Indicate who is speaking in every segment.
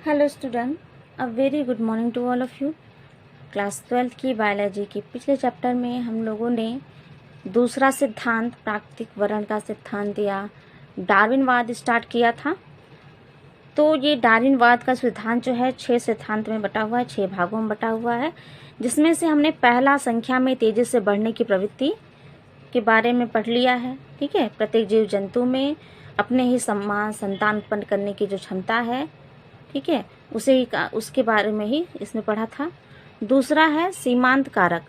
Speaker 1: Hello student, a very good morning to all of you. Class 12 की biology के पिछले chapter में हम लोगों ने दूसरा सिद्धांत प्राकृतिक वर्णन का सिद्धांत या डार्विनवाद स्टार्ट किया था। तो ये डार्विनवाद का सिद्धांत जो है 6 सिद्धांत में बटा हुआ है, 6 भागों में बटा हुआ है, जिसमें से हमने पहला संख्या में तेजी से बढ़ने की प्रवृत्ति के बारे में पढ़ लिया है। ठीक है, प्रत्येक जीव जंतु में अपने ही समान संतान उत्पन्न करने की जो क्षमता है, ठीक है, उसके बारे में ही इसमें पढ़ा था। दूसरा है सीमांत कारक।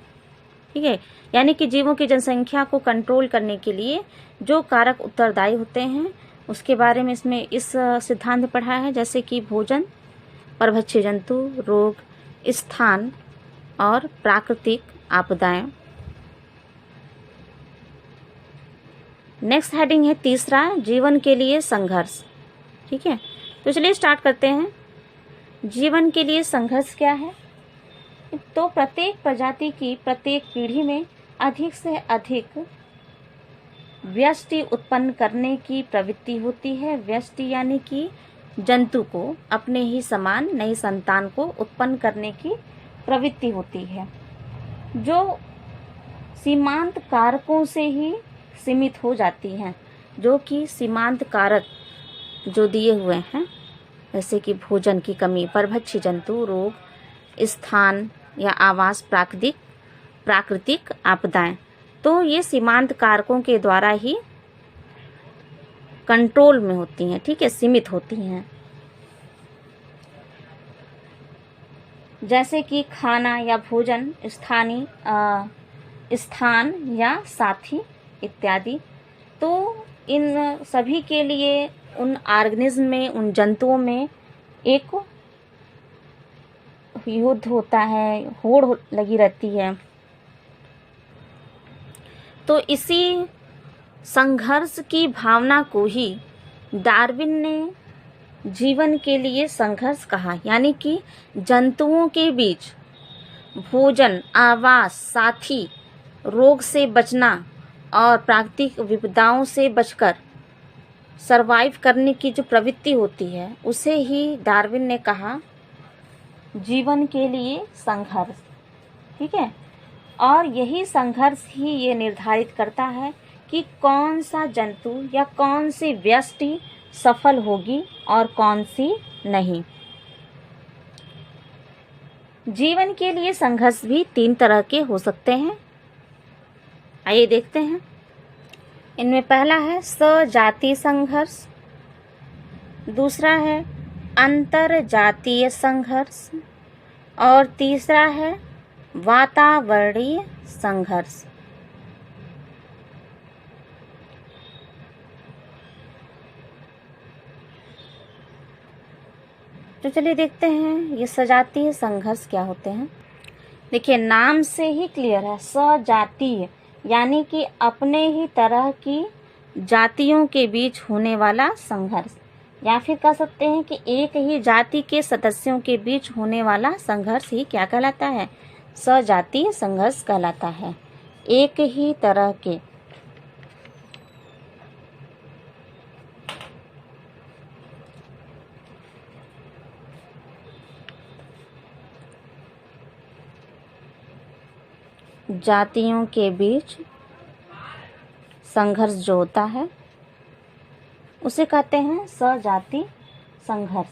Speaker 1: ठीक है, यानी कि जीवों की जनसंख्या को कंट्रोल करने के लिए जो कारक उत्तरदायी होते हैं उसके बारे में इसमें इस सिद्धांत में पढ़ा है, जैसे कि भोजन, परभक्षी जंतु, रोग, स्थान और प्राकृतिक आपदाएं। नेक्स्ट हेडिंग है तीसरा, जीवन के लिए संघर्ष। ठीक है, तो चलिए स्टार्ट करते हैं। जीवन के लिए संघर्ष क्या है? तो प्रत्येक प्रजाति की प्रत्येक पीढ़ी में अधिक से अधिक व्यष्टि उत्पन्न करने की प्रवृत्ति होती है। व्यष्टि यानी कि जंतु को अपने ही समान नई संतान को उत्पन्न करने की प्रवृत्ति होती है, जो सीमांत कारकों से ही सीमित हो जाती हैं। जो कि सीमांत कारक जो दिए हुए हैं, जैसे कि भोजन की कमी, परभक्षी जंतु, रोग, स्थान या आवास, प्राकृतिक आपदाएं, तो ये सीमांत कारकों के द्वारा ही कंट्रोल में होती हैं। ठीक है, सीमित होती हैं, जैसे कि खाना या भोजन, स्थान या साथी इत्यादि। तो इन सभी के लिए उन ऑर्गेनिज्म में, उन जंतुओं में एक युद्ध होता है, होड़ लगी रहती है। तो इसी संघर्ष की भावना को ही डार्विन ने जीवन के लिए संघर्ष कहा, यानी कि जंतुओं के बीच भोजन, आवास, साथी, रोग से बचना और प्राकृतिक विपदाओं से बचकर सरवाइव करने की जो प्रवृत्ति होती है, उसे ही डार्विन ने कहा जीवन के लिए संघर्ष। ठीक है, और यही संघर्ष ही ये निर्धारित करता है कि कौन सा जंतु या कौन सी व्यष्टि सफल होगी और कौन सी नहीं। जीवन के लिए संघर्ष भी 3 तरह के हो सकते हैं। आइए देखते हैं। इनमें पहला है सजातीय संघर्ष, दूसरा है अंतरजातीय संघर्ष और तीसरा है वातावरणीय संघर्ष। तो चलिए देखते हैं ये सजातीय संघर्ष क्या होते हैं। देखिए, नाम से ही क्लियर है, सजातीय यानी कि अपने ही तरह की जातियों के बीच होने वाला संघर्ष, या फिर कह सकते हैं कि एक ही जाति के सदस्यों के बीच होने वाला संघर्ष ही क्या कहलाता है? सजातीय संघर्ष कहलाता है। एक ही तरह के जातियों के बीच संघर्ष जो होता है उसे कहते हैं सजातीय संघर्ष।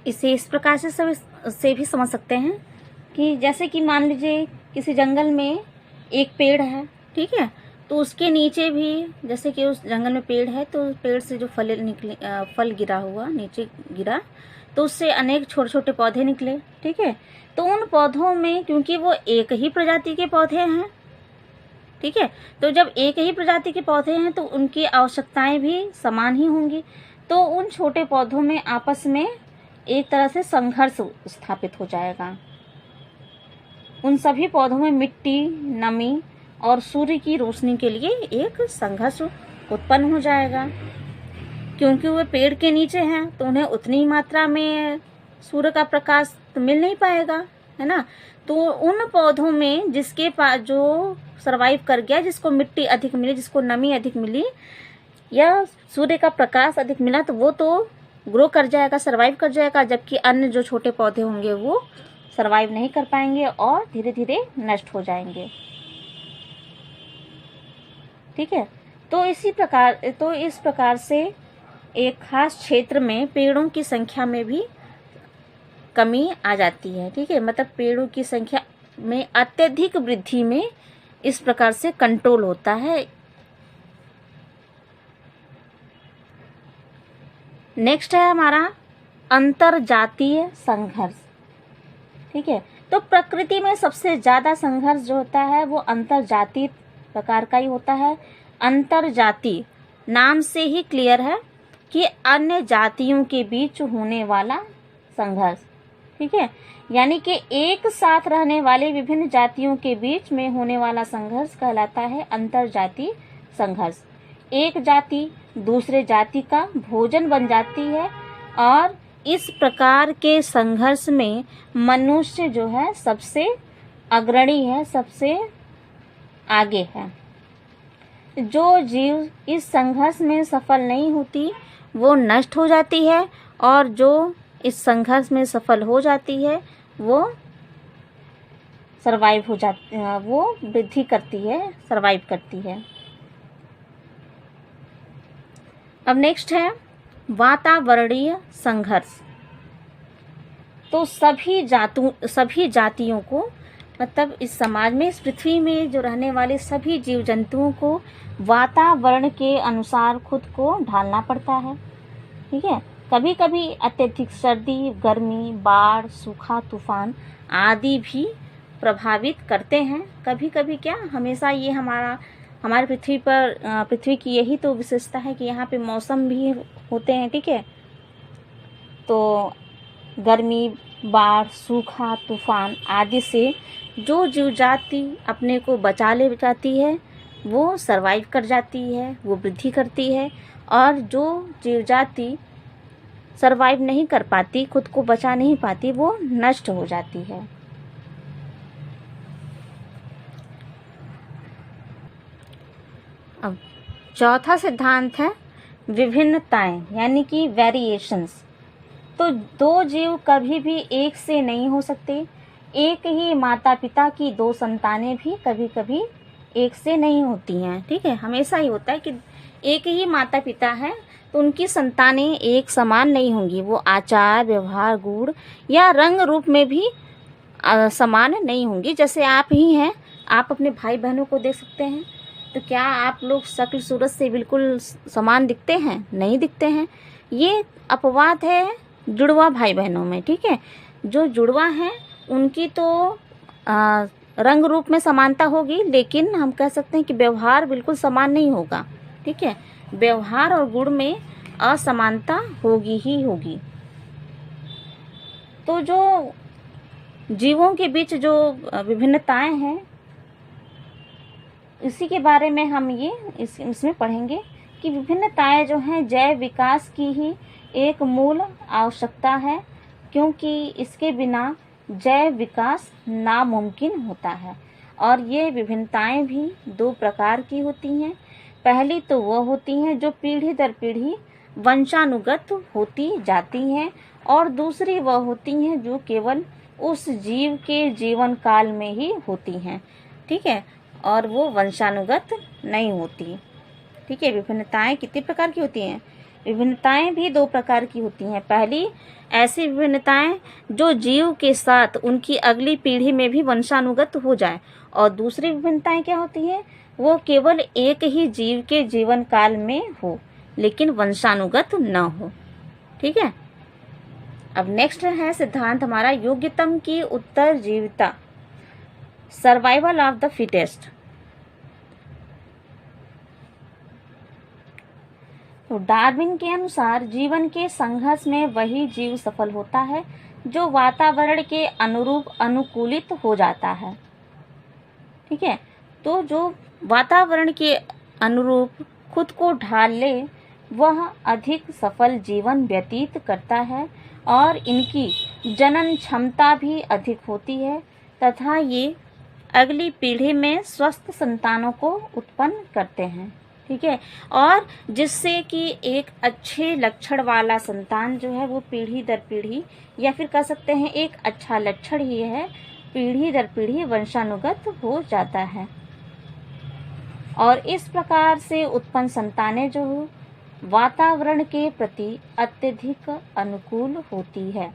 Speaker 1: इसे इस प्रकार से भी समझ सकते हैं कि जैसे कि मान लीजिए किसी जंगल में एक पेड़ है, ठीक है, तो उसके नीचे भी, जैसे कि उस जंगल में पेड़ है तो पेड़ से जो फल गिरा हुआ नीचे गिरा, तो उससे अनेक छोटे छोटे पौधे निकले। ठीक है, तो उन पौधों में, क्योंकि वो एक ही प्रजाति के पौधे हैं, ठीक है, तो जब एक ही प्रजाति के पौधे हैं तो उनकी आवश्यकताएं भी समान ही होंगी। तो उन छोटे पौधों में आपस में एक तरह से संघर्ष स्थापित हो जाएगा। उन सभी पौधों में मिट्टी, नमी और सूर्य की रोशनी के लिए एक संघर्ष उत्पन्न हो जाएगा। क्योंकि वे पेड़ के नीचे हैं तो उन्हें उतनी मात्रा में सूर्य का प्रकाश तो मिल नहीं पाएगा, है ना। तो उन पौधों में जिसके पास जो सरवाइव कर गया, जिसको मिट्टी अधिक मिली, जिसको नमी अधिक मिली, या सूर्य का प्रकाश अधिक मिला तो वो तो ग्रो कर जाएगा, सर्वाइव कर जाएगा, जबकि अन्य जो छोटे पौधे होंगे वो सर्वाइव नहीं कर पाएंगे और धीरे धीरे नष्ट हो जाएंगे। ठीक है, तो इस प्रकार से एक खास क्षेत्र में पेड़ों की संख्या में भी कमी आ जाती है। ठीक है, मतलब पेड़ों की संख्या में अत्यधिक वृद्धि में इस प्रकार से कंट्रोल होता है। नेक्स्ट है हमारा अंतरजातीय संघर्ष। ठीक है, तो प्रकृति में सबसे ज्यादा संघर्ष जो होता है वो अंतरजातीय प्रकार का ही होता है। अंतरजातीय नाम से ही क्लियर है कि अन्य जातियों के बीच होने वाला संघर्ष। ठीक है, यानी कि एक साथ रहने वाले विभिन्न जातियों के बीच में होने वाला संघर्ष कहलाता है अंतरजातीय संघर्ष। एक जाति दूसरे जाति का भोजन बन जाती है और इस प्रकार के संघर्ष में मनुष्य जो है सबसे अग्रणी है, सबसे आगे है। जो जीव इस संघर्ष में सफल नहीं होती वो नष्ट हो जाती है और जो इस संघर्ष में सफल हो जाती है वो सरवाइव हो जाती है, वो वृद्धि करती है, सरवाइव करती है। अब नेक्स्ट है वातावरणीय संघर्ष। तो सभी जातियों को, मतलब इस समाज में, इस पृथ्वी में जो रहने वाले सभी जीव जंतुओं को वातावरण के अनुसार खुद को ढालना पड़ता है। ठीक है, कभी कभी अत्यधिक सर्दी, गर्मी, बाढ़, सूखा, तूफान आदि भी प्रभावित करते हैं। कभी कभी क्या, हमेशा ये हमारे पृथ्वी की यही तो विशेषता है कि यहाँ पे मौसम भी होते हैं। ठीक है, तो गर्मी, बाढ़, सूखा, तूफान आदि से जो जीव जाति अपने को बचा ले जाती है वो सरवाइव कर जाती है, वो वृद्धि करती है, और जो जीव जाति सरवाइव नहीं कर पाती, खुद को बचा नहीं पाती, वो नष्ट हो जाती है। अब चौथा सिद्धांत है विभिन्नताएं, यानी कि वेरिएशंस। तो दो जीव कभी भी एक से नहीं हो सकते। एक ही माता पिता की दो संतानें भी कभी कभी एक से नहीं होती हैं। ठीक है, हमेशा ही होता है कि एक ही माता पिता है तो उनकी संतानें एक समान नहीं होंगी। वो आचार, व्यवहार, गुण या रंग रूप में भी समान नहीं होंगी। जैसे आप ही हैं, आप अपने भाई बहनों को देख सकते हैं, तो क्या आप लोग शक्ल सूरत से बिल्कुल समान दिखते हैं? नहीं दिखते हैं। ये अपवाद है जुड़वा भाई बहनों में। ठीक है, जो जुड़वा हैं उनकी तो रंग रूप में समानता होगी, लेकिन हम कह सकते हैं कि व्यवहार बिल्कुल समान नहीं होगा। ठीक है, व्यवहार और गुण में असमानता होगी ही होगी। तो जो जीवों के बीच जो विभिन्नताएं हैं, इसी के बारे में हम इसमें पढ़ेंगे कि विभिन्नताएं जो हैं जैव विकास की ही एक मूल आवश्यकता है, क्योंकि इसके बिना जैव विकास नामुमकिन होता है। और ये विभिन्नताएं भी दो प्रकार की होती हैं। पहली तो वह होती हैं जो पीढ़ी दर पीढ़ी वंशानुगत होती जाती हैं, और दूसरी वह होती हैं जो केवल उस जीव के जीवन काल में ही होती हैं। ठीक है, और वो वंशानुगत नहीं होती। ठीक है, विभिन्नताएं कितने प्रकार की होती हैं? विभिन्नताएं भी दो प्रकार की होती हैं। पहली ऐसी विभिन्नताएं जो जीव के साथ उनकी अगली पीढ़ी में भी वंशानुगत हो जाए, और दूसरी विभिन्नताएं क्या होती हैं? वो केवल एक ही जीव के जीवन काल में हो, लेकिन वंशानुगत न हो। ठीक है, अब नेक्स्ट है सिद्धांत हमारा योग्यतम की उत्तरजीविता, सर्वाइवल ऑफ द फिटेस्ट। तो डार्विन के अनुसार जीवन के संघर्ष में वही जीव सफल होता है जो वातावरण के अनुरूप अनुकूलित हो जाता है। ठीक है, तो जो वातावरण के अनुरूप खुद को ढाल ले वह अधिक सफल जीवन व्यतीत करता है, और इनकी जनन क्षमता भी अधिक होती है तथा ये अगली पीढ़ी में स्वस्थ संतानों को उत्पन्न करते हैं। ठीक है, और जिससे कि एक अच्छे लक्षण वाला संतान जो है वो पीढ़ी दर पीढ़ी, या फिर कह सकते हैं एक अच्छा लक्षण ही है, पीढ़ी दर पीढ़ी वंशानुगत हो जाता है। और इस प्रकार से उत्पन्न संतानें जो वातावरण के प्रति अत्यधिक अनुकूल होती है।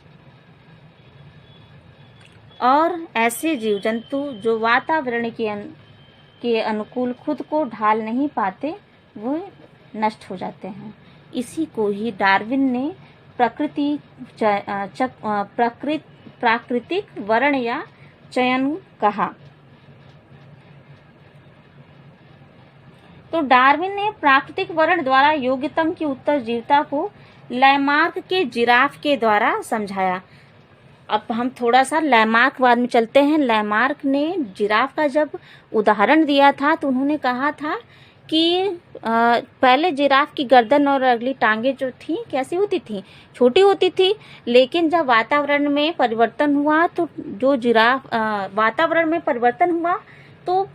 Speaker 1: और ऐसे जीव जंतु जो वातावरण के अनुकूल खुद को ढाल नहीं पाते वो नष्ट हो जाते हैं। इसी को ही डार्विन ने प्राकृतिक वर्ण या चयन कहा। तो डार्विन ने प्राकृतिक वर्ण द्वारा योग्यतम की उत्तरजीविता को लैमार्क के जिराफ के द्वारा समझाया। अब हम थोड़ा सा लैमार्क बाद में चलते हैं। लैमार्क ने जिराफ का जब उदाहरण दिया था तो उन्होंने कहा था कि पहले जिराफ की गर्दन और अगली टांगे जो थी कैसी होती थी, छोटी होती थी, लेकिन जब वातावरण में परिवर्तन हुआ तो जो जिराफ वातावरण में परिवर्तन हुआ तो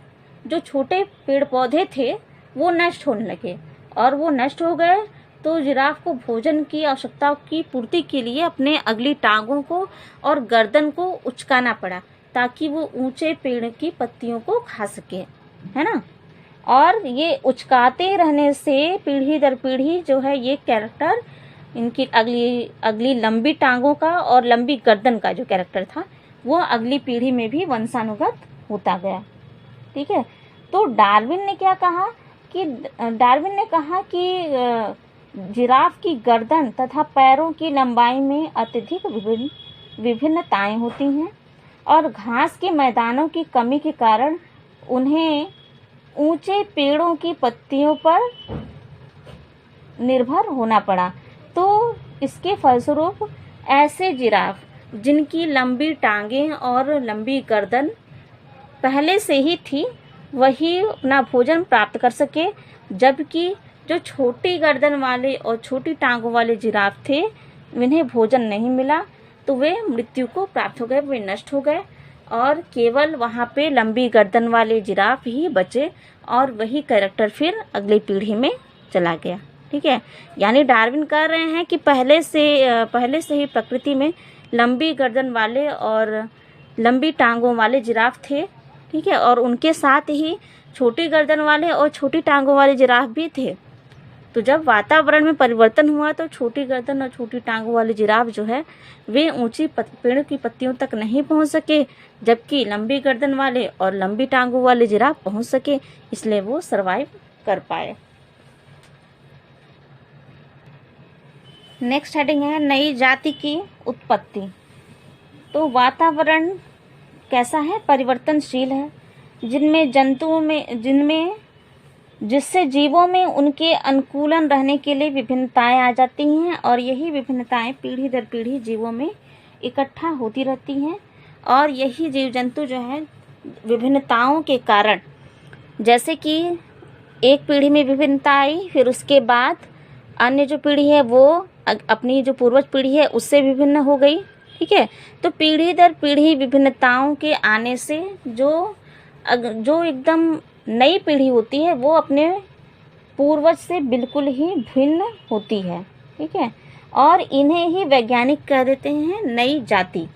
Speaker 1: जो छोटे पेड़ पौधे थे वो नष्ट होने लगे, और वो नष्ट हो गए तो जिराफ को भोजन की आवश्यकता की पूर्ति के लिए अपने अगली टांगों को और गर्दन को उचकाना पड़ा ताकि वो ऊंचे पेड़ की पत्तियों को खा सके, है ना। और ये उचकाते रहने से पीढ़ी दर पीढ़ी जो है ये कैरेक्टर, इनकी अगली लंबी टांगों का और लंबी गर्दन का जो कैरेक्टर था वो अगली पीढ़ी में भी वंशानुगत होता गया। ठीक है, तो डार्विन ने कहा कि जिराफ की गर्दन तथा पैरों की लंबाई में अत्यधिक विभिन्नताएं होती हैं, और घास के मैदानों की कमी के कारण उन्हें ऊंचे पेड़ों की पत्तियों पर निर्भर होना पड़ा। तो इसके फलस्वरूप ऐसे जिराफ जिनकी लंबी टांगें और लंबी गर्दन पहले से ही थी वही अपना भोजन प्राप्त कर सके, जबकि जो छोटी गर्दन वाले और छोटी टांगों वाले जिराफ थे उन्हें भोजन नहीं मिला तो वे मृत्यु को प्राप्त हो गए, वे नष्ट हो गए, और केवल वहाँ पे लंबी गर्दन वाले जिराफ ही बचे, और वही कैरेक्टर फिर अगली पीढ़ी में चला गया। ठीक है, यानी डार्विन कह रहे हैं कि पहले से ही प्रकृति में लंबी गर्दन वाले और लंबी टांगों वाले जिराफ थे। ठीक है, और उनके साथ ही छोटी गर्दन वाले और छोटी टांगों वाले जिराफ भी थे। तो जब वातावरण में परिवर्तन हुआ तो छोटी गर्दन और छोटी टांगों वाले जिराफ जो है वे ऊंची पेड़ की पत्तियों तक नहीं पहुंच सके, जबकि लंबी गर्दन वाले और लंबी टांगों वाले जिराफ पहुंच सके, इसलिए वो सरवाइव कर पाए। नेक्स्ट हेडिंग है नई जाति की उत्पत्ति। तो वातावरण कैसा है, परिवर्तनशील है, जिससे जीवों में उनके अनुकूलन रहने के लिए विभिन्नताएं आ जाती हैं, और यही विभिन्नताएं पीढ़ी दर पीढ़ी जीवों में इकट्ठा होती रहती हैं। और यही जीव जंतु जो है विभिन्नताओं के कारण, जैसे कि एक पीढ़ी में विभिन्नता आई, फिर उसके बाद अन्य जो पीढ़ी है वो अपनी जो पूर्वज पीढ़ी है उससे विभिन्न हो गई। ठीक है, तो पीढ़ी दर पीढ़ी विभिन्नताओं के आने से जो एकदम नई पीढ़ी होती है वो अपने पूर्वज से बिल्कुल ही भिन्न होती है। ठीक है, और इन्हें ही वैज्ञानिक कह देते हैं नई जाति।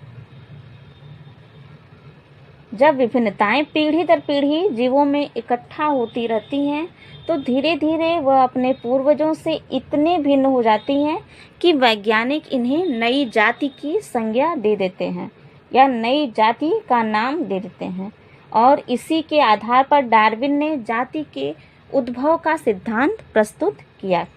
Speaker 1: जब विभिन्नताएं पीढ़ी दर पीढ़ी जीवों में इकट्ठा होती रहती हैं तो धीरे धीरे वह अपने पूर्वजों से इतने भिन्न हो जाती हैं कि वैज्ञानिक इन्हें नई जाति की संज्ञा दे देते हैं या नई जाति का नाम दे देते हैं। और इसी के आधार पर डार्विन ने जाति के उद्भव का सिद्धांत प्रस्तुत किया।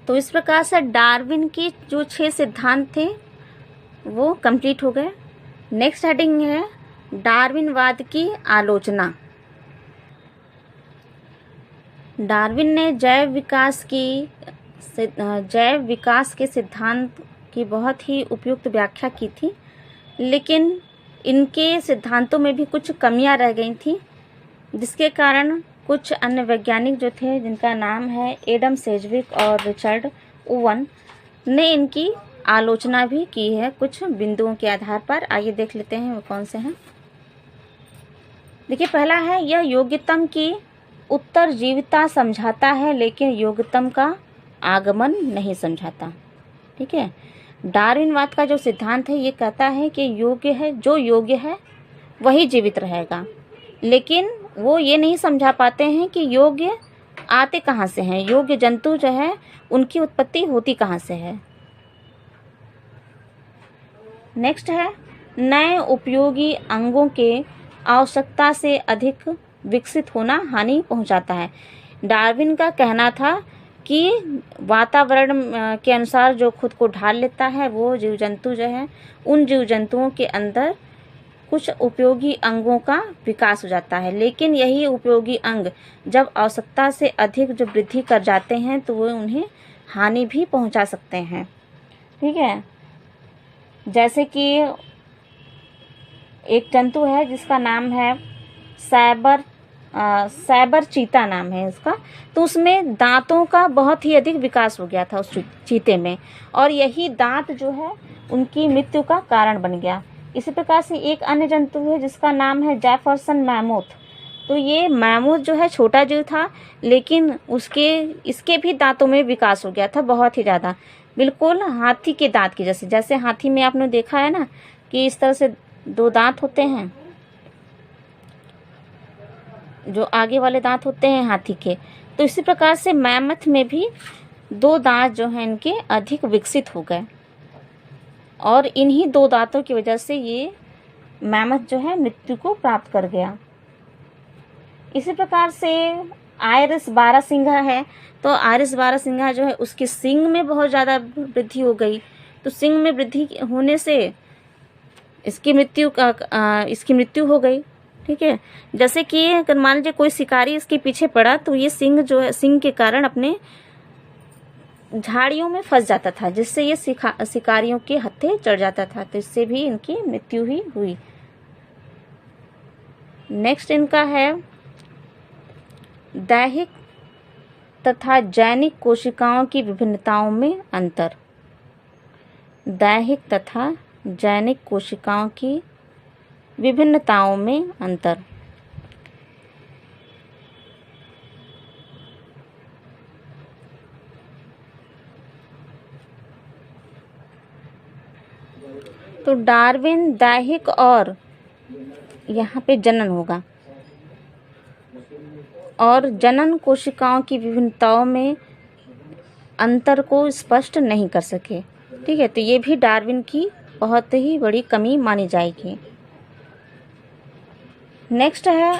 Speaker 1: तो इस प्रकार से डार्विन के जो 6 सिद्धांत थे वो कंप्लीट हो गए। नेक्स्ट हेडिंग है डार्विनवाद की आलोचना। डार्विन ने जैव विकास के सिद्धांत की बहुत ही उपयुक्त व्याख्या की थी, लेकिन इनके सिद्धांतों में भी कुछ कमियां रह गई थी, जिसके कारण कुछ अन्य वैज्ञानिक जो थे जिनका नाम है एडम सेजविक और रिचर्ड ओवन ने इनकी आलोचना भी की है कुछ बिंदुओं के आधार पर। आइए देख लेते हैं वो कौन से हैं। देखिए पहला है, यह योग्यतम की उत्तरजीविता समझाता है लेकिन योग्यतम का आगमन नहीं समझाता। ठीक है, डार्विनवाद का जो सिद्धांत है ये कहता है कि योग्य है, जो योग्य है वही जीवित रहेगा, लेकिन वो ये नहीं समझा पाते हैं कि योग्य आते कहाँ से हैं, योग्य जंतु जो है उनकी उत्पत्ति होती कहाँ से है। नेक्स्ट है, नए उपयोगी अंगों के आवश्यकता से अधिक विकसित होना हानि पहुंचाता है। डार्विन का कहना था कि वातावरण के अनुसार जो खुद को ढाल लेता है वो जीव जंतु जो है, उन जीव जंतुओं के अंदर कुछ उपयोगी अंगों का विकास हो जाता है, लेकिन यही उपयोगी अंग जब आवश्यकता से अधिक जो वृद्धि कर जाते हैं तो वो उन्हें हानि भी पहुंचा सकते हैं। ठीक है, जैसे कि एक जंतु है जिसका नाम है सैबर चीता नाम है इसका, तो उसमें दांतों का बहुत ही अधिक विकास हो गया था उस चीते में, और यही दांत जो है उनकी मृत्यु का कारण बन गया। इसी प्रकार से एक अन्य जंतु है जिसका नाम है जेफरसन मैमोथ। तो ये मैमोथ जो है छोटा जीव था, लेकिन इसके भी दांतों में विकास हो गया था बहुत ही ज़्यादा, बिल्कुल हाथी के दांत की जैसे। जैसे हाथी में आपने देखा है ना कि इस तरह से दो दांत होते हैं, जो आगे वाले दांत होते हैं हाथी के, तो इसी प्रकार से मैमथ में भी दो दांत जो हैं इनके अधिक विकसित हो गए, और इन्हीं दो दांतों की वजह से ये मैमथ जो है मृत्यु को प्राप्त कर गया। इसी प्रकार से आयरस बारहसिंगा है, तो आयरस बारहसिंगा जो है उसकी सींग में बहुत ज़्यादा वृद्धि हो गई, तो सींग में वृद्धि होने से इसकी मृत्यु हो गई। ठीक है, जैसे कि अगर मान लीजिए कोई शिकारी इसके पीछे पड़ा तो ये सींग जो है, सींग के कारण अपने झाड़ियों में फंस जाता था, जिससे ये शिकारियों के हत्थे चढ़ जाता था, तो इससे भी इनकी मृत्यु ही हुई। नेक्स्ट इनका है दैहिक तथा जैनिक कोशिकाओं की विभिन्नताओं में अंतर। दैहिक तथा जैनिक कोशिकाओं की विभिन्नताओं में अंतर। तो डार्विन दैहिक और यहाँ पे जनन होगा, और जनन कोशिकाओं की विभिन्नताओं में अंतर को स्पष्ट नहीं कर सके। ठीक है, तो ये भी डार्विन की बहुत ही बड़ी कमी मानी जाएगी। नेक्स्ट है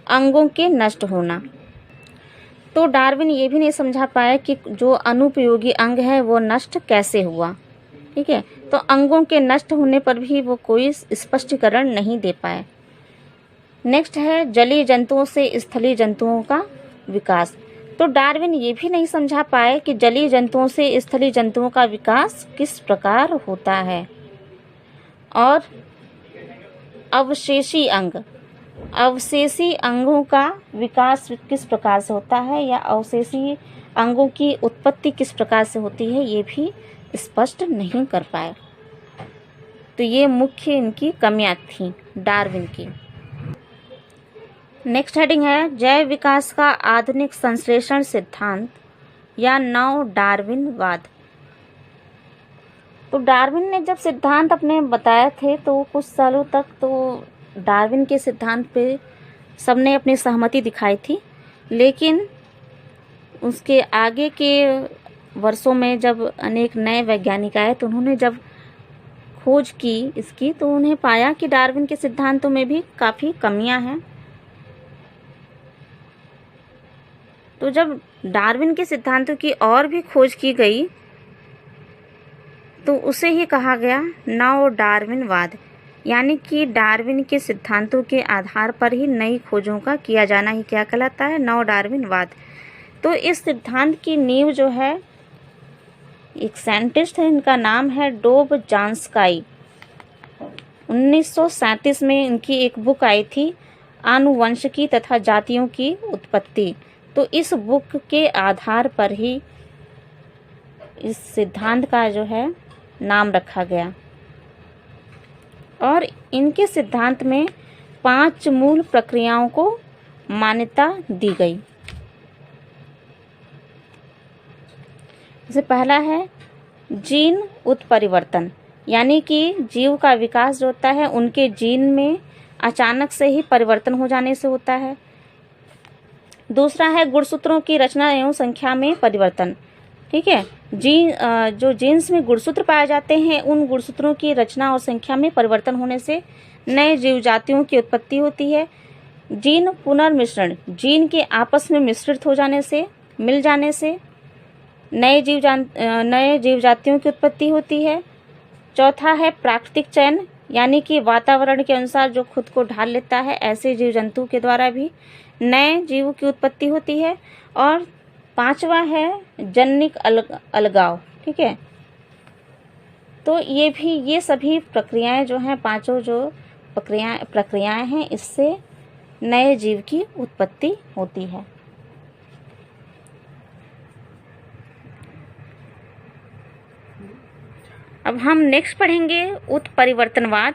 Speaker 1: अंगों के नष्ट होना। तो डार्विन ये भी नहीं समझा पाया कि जो अनुपयोगी अंग है वो नष्ट कैसे हुआ। ठीक है, तो अंगों के नष्ट होने पर भी वो कोई स्पष्टीकरण नहीं दे पाए। नेक्स्ट है जलीय जंतुओं से स्थलीय जंतुओं का विकास। तो डार्विन ये भी नहीं समझा पाए कि जलीय जंतुओं से स्थलीय जंतुओं का विकास किस प्रकार होता है, और अवशेषी अंगों का विकास किस प्रकार से होता है, या अवशेषी अंगों की उत्पत्ति किस प्रकार से होती है, ये भी स्पष्ट नहीं कर पाए। तो ये मुख्य इनकी कमियां थी डार्विन की। नेक्स्ट हेडिंग है जैव विकास का आधुनिक संश्लेषण सिद्धांत या नव डार्विनवाद। तो डार्विन ने जब सिद्धांत अपने बताए थे तो कुछ सालों तक तो डार्विन के सिद्धांत पे सबने अपनी सहमति दिखाई थी, लेकिन उसके आगे के वर्षों में जब अनेक नए वैज्ञानिक आए तो उन्होंने जब खोज की इसकी, तो उन्हें पाया कि डार्विन के सिद्धांतों में भी काफ़ी कमियां हैं। तो जब डार्विन के सिद्धांतों की और भी खोज की गई तो उसे ही कहा गया नव डार्विनवाद, यानी कि डार्विन के सिद्धांतों के आधार पर ही नई खोजों का किया जाना ही क्या कहलाता है, नव डार्विनवाद। तो इस सिद्धांत की नींव जो है एक साइंटिस्ट है, इनका नाम है डोब जांस्काई। 1937 में इनकी एक बुक आई थी आनुवंशिकी तथा जातियों की उत्पत्ति। तो इस बुक के आधार पर ही इस सिद्धांत का जो है नाम रखा गया, और इनके सिद्धांत में 5 मूल प्रक्रियाओं को मान्यता दी गई। जैसे पहला है जीन उत्परिवर्तन, यानी कि जीव का विकास जो होता है उनके जीन में अचानक से ही परिवर्तन हो जाने से होता है। दूसरा है गुणसूत्रों की रचना एवं संख्या में परिवर्तन। ठीक है, जो जीन्स में गुणसूत्र पाए जाते हैं उन गुणसूत्रों की रचना और संख्या में परिवर्तन होने से नए जीव जातियों की उत्पत्ति होती है। जीन पुनर्मिश्रण, जीन के आपस में मिश्रित हो जाने से, मिल जाने से नए जीव जातियों की उत्पत्ति होती है। चौथा है प्राकृतिक चयन, यानी कि वातावरण के अनुसार जो खुद को ढाल लेता है, ऐसे जीव जंतु के द्वारा भी नए जीवों की उत्पत्ति होती है। और पांचवा है जनिक अलगाव। ठीक है, तो ये सभी प्रक्रियाएं जो हैं, पांचों जो प्रक्रियाएं हैं, इससे नए जीव की उत्पत्ति होती है। अब हम नेक्स्ट पढ़ेंगे उत्परिवर्तनवाद।